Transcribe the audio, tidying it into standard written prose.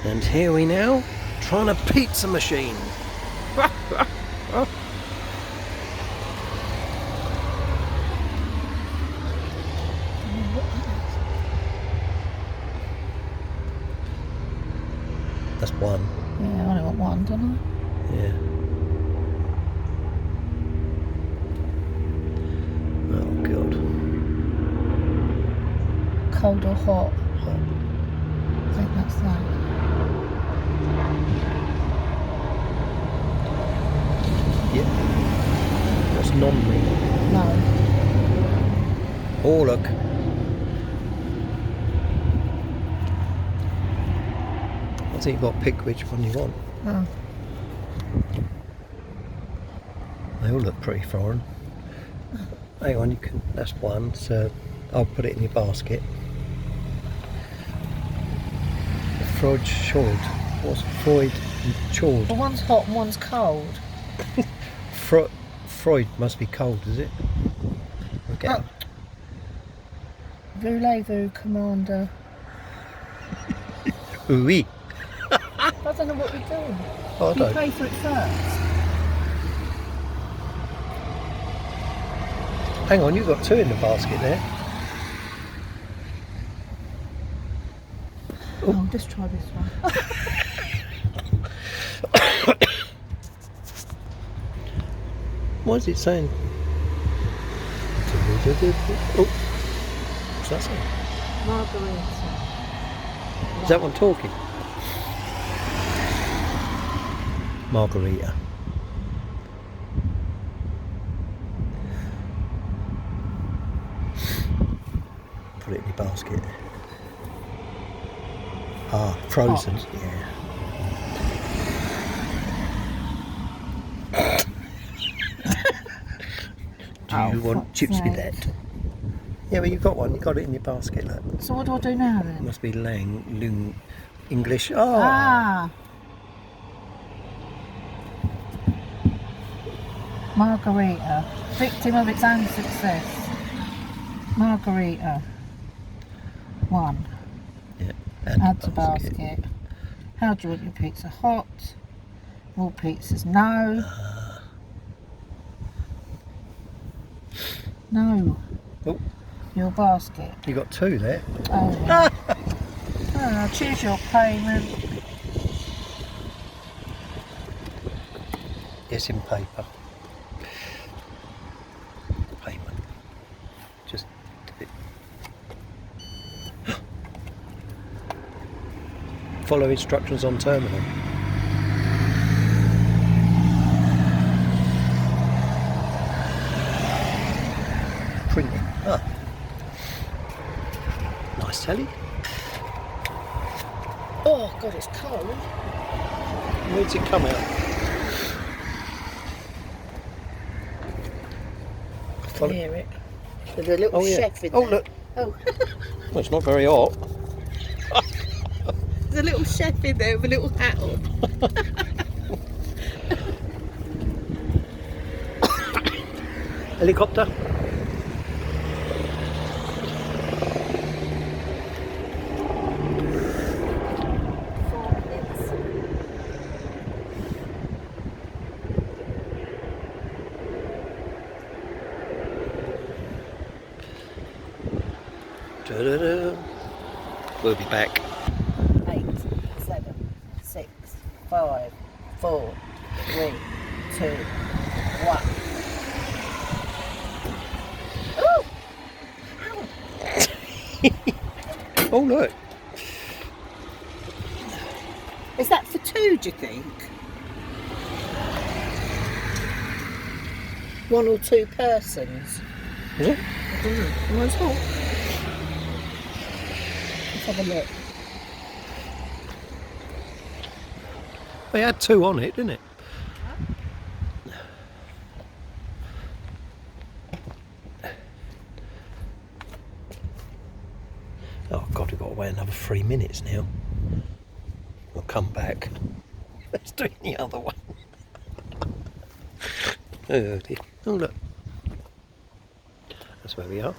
And here we now, trying a pizza machine. That's one. Yeah, I only want one, don't Yeah. Oh God. I? Cold or hot? Hot. I think that's that. Yeah. That's non-meat. No. Oh look. I think you've got to pick which one you want. Oh. They all look pretty foreign. Hang on, you can. That's one. So I'll put it in your basket. Freud chord. What's Freud chord? Well, one's hot and one's cold. Freud must be cold, is it? Okay. Oh. Voulez-vous, Commander? Oui. I don't know what we're doing. Oh, I You don't. pay for it first. Hang on, you've got two in the basket there. Oh, just try this one. What is it saying? Oh, what's that saying? Margarita. Is that one talking? Margarita. Put it in your basket. Ah, frozen. Hot. Yeah. Do you want fuck's chips with sake. that? Yeah, well, you've got one. You've got it in your basket. Look. So what do I do now It then? must be Lung, English. Oh. Ah. Margarita. Victim of its own success. Margarita. One. Yeah. Add to basket. How do you want your pizza? Hot? All pizzas? No. No. Oh, Your basket. you got two there. Oh, yeah. Oh, choose your payment. Yes, in paper. Payment. Just do it. Follow instructions on terminal. Printing. Ah. Nice telly. Oh, God, it's cold. Where does it come out? I can hear it. There's a little Oh, yeah. chef in Oh, there. look. Oh, Well, it's not very hot. there's a little chef in there with a little hat on. Helicopter. Da-da-da. We'll be back. 8, 7, 6, 5, 4, 3, 2, 1. Oh! Oh, look. Is that for two, do you think? One or two persons? Is it? I don't know. Mine's hot. Let's have a look. We had two on it, didn't it? Oh God, we've got to wait another 3 minutes now. We'll come back. Let's do the other one. Oh dear. Oh look. That's where we are.